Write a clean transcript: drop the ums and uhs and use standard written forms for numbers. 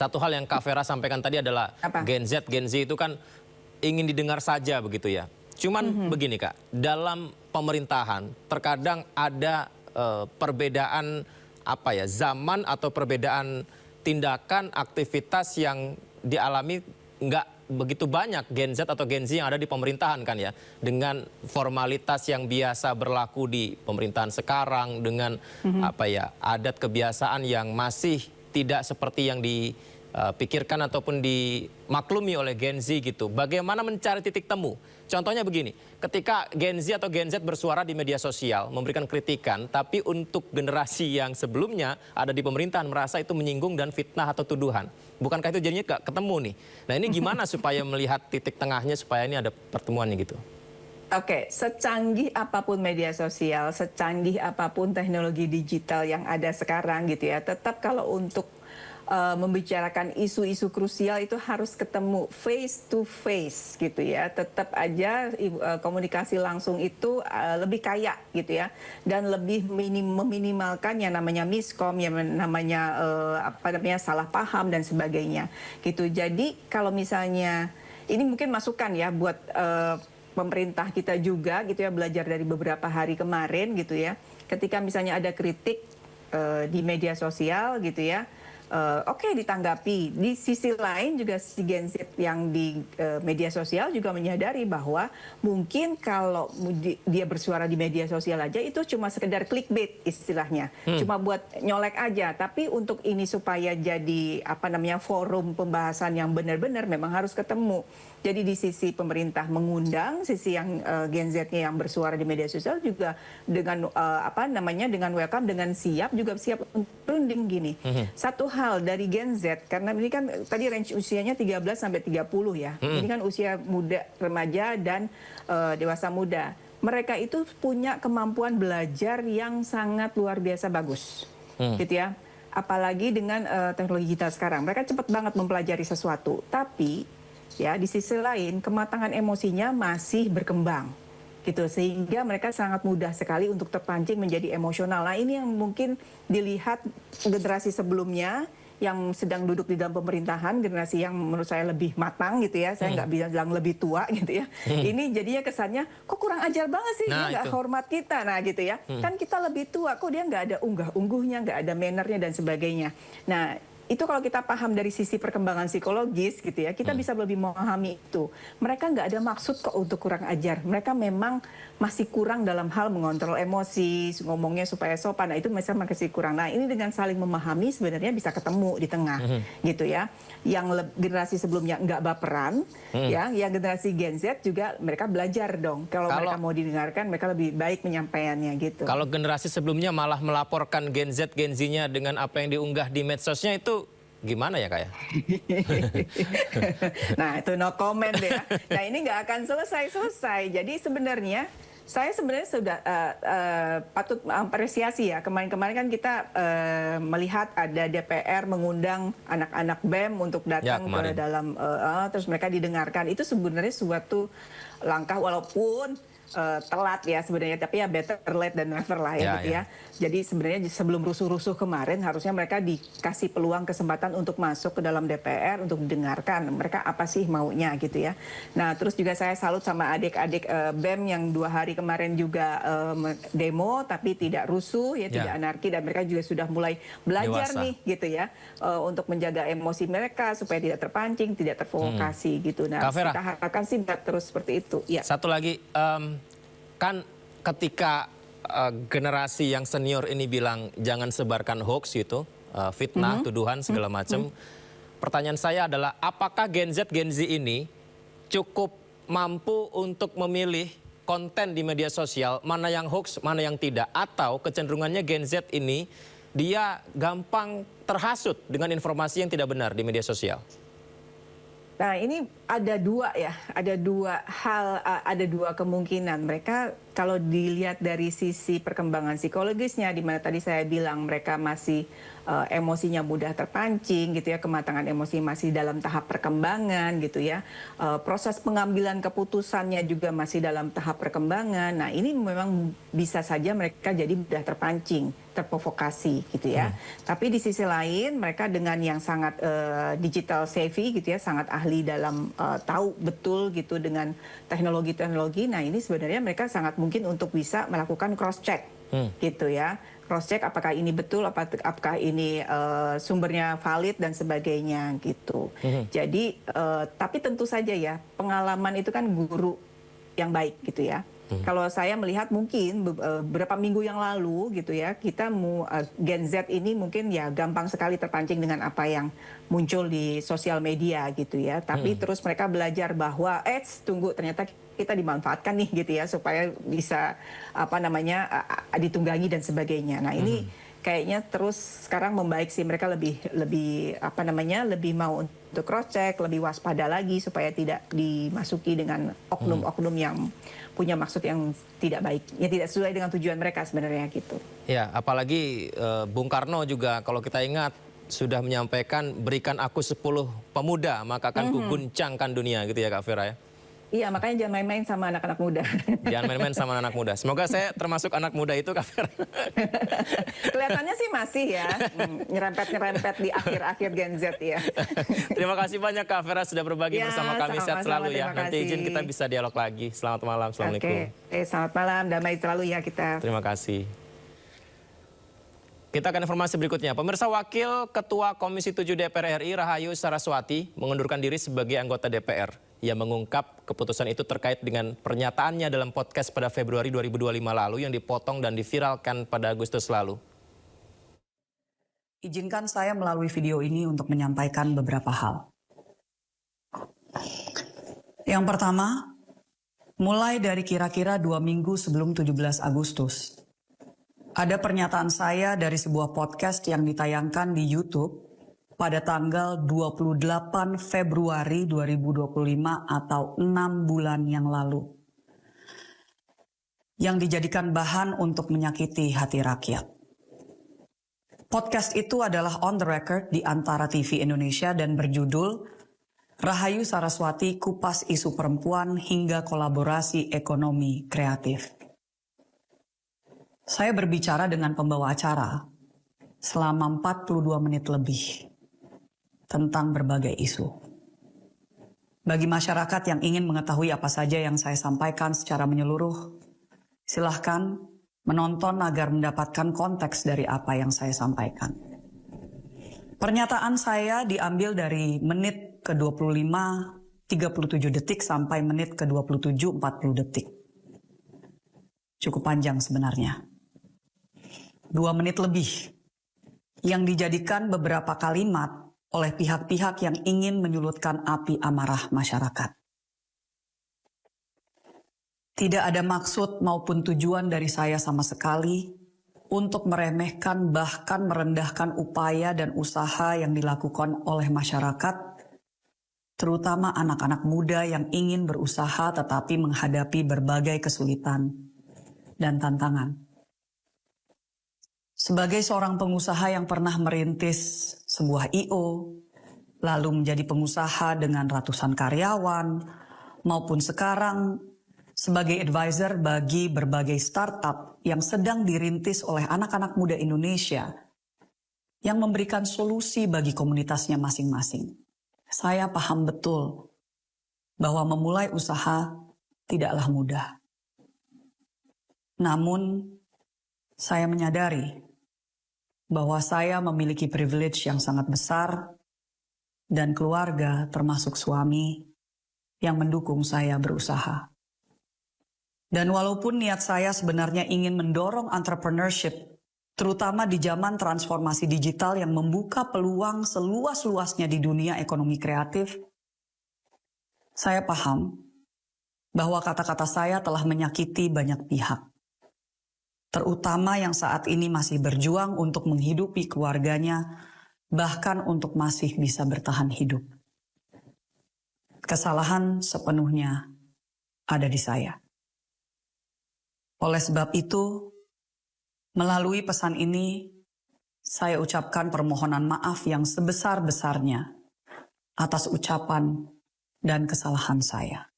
Satu hal yang Kak Vera sampaikan tadi adalah Gen Z itu kan ingin didengar saja begitu ya. Cuman begini Kak, dalam pemerintahan terkadang ada perbedaan apa ya, zaman atau perbedaan tindakan aktivitas yang dialami nggak begitu banyak Gen Z atau Gen Z yang ada di pemerintahan kan ya. Dengan formalitas yang biasa berlaku di pemerintahan sekarang, dengan apa ya, adat kebiasaan yang masih tidak seperti yang dipikirkan ataupun dimaklumi oleh Gen Z gitu. Bagaimana mencari titik temu? Contohnya begini, ketika Gen Z atau Gen Z bersuara di media sosial, memberikan kritikan, tapi untuk generasi yang sebelumnya ada di pemerintahan merasa itu menyinggung dan fitnah atau tuduhan. Bukankah itu jadinya gak ketemu nih? Nah ini gimana supaya melihat titik tengahnya supaya ini ada pertemuannya gitu? Oke, secanggih apapun media sosial, secanggih apapun teknologi digital yang ada sekarang gitu ya, tetap kalau untuk membicarakan isu-isu krusial itu harus ketemu face to face gitu ya. Tetap aja komunikasi langsung itu lebih kaya gitu ya, dan lebih meminimalkan yang namanya miskom, yang namanya salah paham dan sebagainya gitu. Jadi kalau misalnya ini mungkin masukan ya buat pemerintah kita juga gitu ya, belajar dari beberapa hari kemarin gitu ya, ketika misalnya ada kritik di media sosial gitu ya, oke, ditanggapi. Di sisi lain juga si Gen Z yang di media sosial juga menyadari bahwa mungkin kalau dia bersuara di media sosial aja itu cuma sekedar clickbait istilahnya, cuma buat nyolek aja. Tapi untuk ini supaya jadi forum pembahasan yang benar-benar memang harus ketemu. Jadi di sisi pemerintah mengundang, sisi yang Gen Z-nya yang bersuara di media sosial juga dengan dengan welcome, dengan siap runding gini. Satu hal dari Gen Z, karena ini kan tadi range usianya 13 sampai 30 ya. Ini kan usia muda, remaja dan dewasa muda. Mereka itu punya kemampuan belajar yang sangat luar biasa bagus. Gitu ya. Apalagi dengan teknologi digital sekarang. Mereka cepat banget mempelajari sesuatu. Tapi ya di sisi lain kematangan emosinya masih berkembang gitu, sehingga mereka sangat mudah sekali untuk terpancing menjadi emosional. Nah ini yang mungkin dilihat generasi sebelumnya yang sedang duduk di dalam pemerintahan, generasi yang menurut saya lebih matang gitu ya, saya nggak bilang lebih tua gitu ya. Ini jadinya kesannya kok kurang ajar banget sih, dia nggak hormat kita, nah gitu ya. Kan kita lebih tua, kok dia nggak ada unggah-ungguhnya, nggak ada mannernya dan sebagainya. Nah itu kalau kita paham dari sisi perkembangan psikologis gitu ya, kita bisa lebih memahami itu. Mereka nggak ada maksud kok untuk kurang ajar. Mereka memang masih kurang dalam hal mengontrol emosi, ngomongnya supaya sopan. Nah itu masih kurang. Nah ini dengan saling memahami sebenarnya bisa ketemu di tengah gitu ya. Yang generasi sebelumnya nggak baperan, ya. Yang generasi Gen Z juga mereka belajar dong. Kalau mereka mau didengarkan, mereka lebih baik menyampaikannya gitu. Kalau generasi sebelumnya malah melaporkan Gen Z-nya dengan apa yang diunggah di medsosnya itu gimana ya Kak ya? Nah itu no comment ya. Nah ini nggak akan selesai. Jadi sebenarnya saya sudah patut apresiasi ya. Kemarin kan kita melihat ada DPR mengundang anak-anak BEM untuk datang ke dalam, terus mereka didengarkan. Itu sebenarnya suatu langkah walaupun telat ya sebenarnya, tapi ya better late than never lah ya gitu ya. Jadi sebenarnya sebelum rusuh-rusuh kemarin harusnya mereka dikasih peluang kesempatan untuk masuk ke dalam DPR untuk didengarkan mereka apa sih maunya gitu ya. Nah terus juga saya salut sama adik-adik BEM yang 2 hari kemarin juga demo tapi tidak rusuh ya, tidak anarki, dan mereka juga sudah mulai belajar nih gitu ya untuk menjaga emosi mereka supaya tidak terpancing, tidak terprovokasi gitu. Nah kita harapkan sih terus seperti itu. Ya. Satu lagi, kan ketika generasi yang senior ini bilang jangan sebarkan hoax gitu, fitnah, tuduhan segala macam. Pertanyaan saya adalah apakah Gen Z ini cukup mampu untuk memilih konten di media sosial, mana yang hoax, mana yang tidak, atau kecenderungannya Gen Z ini dia gampang terhasut dengan informasi yang tidak benar di media sosial? Nah ini ada dua ya, ada dua hal, ada dua kemungkinan. Mereka kalau dilihat dari sisi perkembangan psikologisnya, di mana tadi saya bilang mereka masih emosinya mudah terpancing gitu ya, kematangan emosi masih dalam tahap perkembangan gitu ya, proses pengambilan keputusannya juga masih dalam tahap perkembangan. Nah ini memang bisa saja mereka jadi mudah terpancing, terprovokasi gitu ya. Tapi di sisi lain mereka dengan yang sangat digital savvy gitu ya, sangat ahli dalam tahu betul gitu dengan teknologi-teknologi. Nah ini sebenarnya mereka sangat mungkin untuk bisa melakukan cross check gitu ya, cross check apakah ini betul, apakah ini sumbernya valid dan sebagainya gitu. Jadi tapi tentu saja ya, pengalaman itu kan guru yang baik gitu ya. Kalau saya melihat mungkin beberapa minggu yang lalu gitu ya, kita Gen Z ini mungkin ya gampang sekali terpancing dengan apa yang muncul di sosial media gitu ya. Tapi terus mereka belajar bahwa tunggu, ternyata kita dimanfaatkan nih gitu ya, supaya bisa apa namanya ditunggangi dan sebagainya. Nah ini kayaknya terus sekarang membaik sih, mereka lebih apa namanya, lebih mau untuk cross check, lebih waspada lagi supaya tidak dimasuki dengan oknum-oknum yang punya maksud yang tidak baik, ya tidak sesuai dengan tujuan mereka sebenarnya gitu. Ya, apalagi Bung Karno juga kalau kita ingat sudah menyampaikan, berikan aku 10 pemuda maka akan kuguncangkan dunia gitu ya Kak Vera ya. Iya, makanya jangan main-main sama anak-anak muda. Jangan main-main sama anak muda. Semoga saya termasuk anak muda itu Kak Vera. Kelihatannya sih masih ya, nyerempet-nyerempet di akhir-akhir Gen Z ya. Terima kasih banyak Kak Vera sudah berbagi Ya, bersama kami. Sehat selalu ya. terima Nanti izin kasih. kita bisa dialog lagi. Selamat malam. Assalamualaikum. Selamat malam, damai selalu ya kita. Terima kasih. Kita akan informasi berikutnya. Pemirsa, Wakil Ketua Komisi 7 DPR RI Rahayu Saraswati mengundurkan diri sebagai anggota DPR. Ia mengungkap keputusan itu terkait dengan pernyataannya dalam podcast pada Februari 2025 lalu yang dipotong dan diviralkan pada Agustus lalu. Izinkan saya melalui video ini untuk menyampaikan beberapa hal. Yang pertama, mulai dari kira-kira 2 minggu sebelum 17 Agustus, ada pernyataan saya dari sebuah podcast yang ditayangkan di YouTube pada tanggal 28 Februari 2025 atau 6 bulan yang lalu, yang dijadikan bahan untuk menyakiti hati rakyat. Podcast itu adalah on the record di Antara TV Indonesia dan berjudul Rahayu Saraswati Kupas Isu Perempuan hingga Kolaborasi Ekonomi Kreatif. Saya berbicara dengan pembawa acara selama 42 menit lebih tentang berbagai isu. Bagi masyarakat yang ingin mengetahui apa saja yang saya sampaikan secara menyeluruh, silahkan menonton agar mendapatkan konteks dari apa yang saya sampaikan. Pernyataan saya diambil dari menit ke-25, 37 detik sampai menit ke-27, 40 detik. Cukup panjang sebenarnya. 2 menit lebih yang dijadikan beberapa kalimat oleh pihak-pihak yang ingin menyulutkan api amarah masyarakat. Tidak ada maksud maupun tujuan dari saya sama sekali untuk meremehkan bahkan merendahkan upaya dan usaha yang dilakukan oleh masyarakat, terutama anak-anak muda yang ingin berusaha tetapi menghadapi berbagai kesulitan dan tantangan. Sebagai seorang pengusaha yang pernah merintis sebuah I.O., lalu menjadi pengusaha dengan ratusan karyawan, maupun sekarang sebagai advisor bagi berbagai startup yang sedang dirintis oleh anak-anak muda Indonesia yang memberikan solusi bagi komunitasnya masing-masing. Saya paham betul bahwa memulai usaha tidaklah mudah. Namun, saya menyadari bahwa saya memiliki privilege yang sangat besar dan keluarga termasuk suami yang mendukung saya berusaha. Dan walaupun niat saya sebenarnya ingin mendorong entrepreneurship, terutama di zaman transformasi digital yang membuka peluang seluas-luasnya di dunia ekonomi kreatif, saya paham bahwa kata-kata saya telah menyakiti banyak pihak, terutama yang saat ini masih berjuang untuk menghidupi keluarganya, bahkan untuk masih bisa bertahan hidup. Kesalahan sepenuhnya ada di saya. Oleh sebab itu, melalui pesan ini, saya ucapkan permohonan maaf yang sebesar-besarnya atas ucapan dan kesalahan saya.